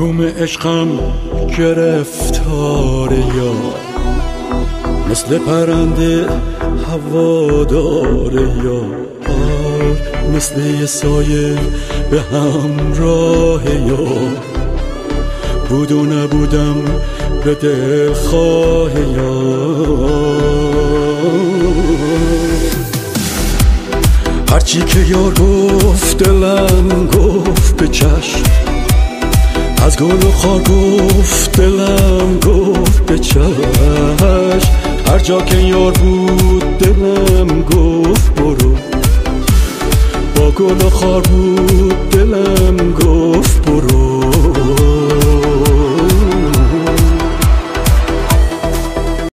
محکوم عشقم گرفتار یار، مثل پرنده هوادار یار، مثل یه سایه به همراه یار، بود و نبودم به دلخواه یار. هرچی که یار گفت دلم گفت به چشم، از گل و خار گفت دلم گفت به چشم، هر جا که یار بود دلم گفت برو، با گل و خار بود دلم گفت برو.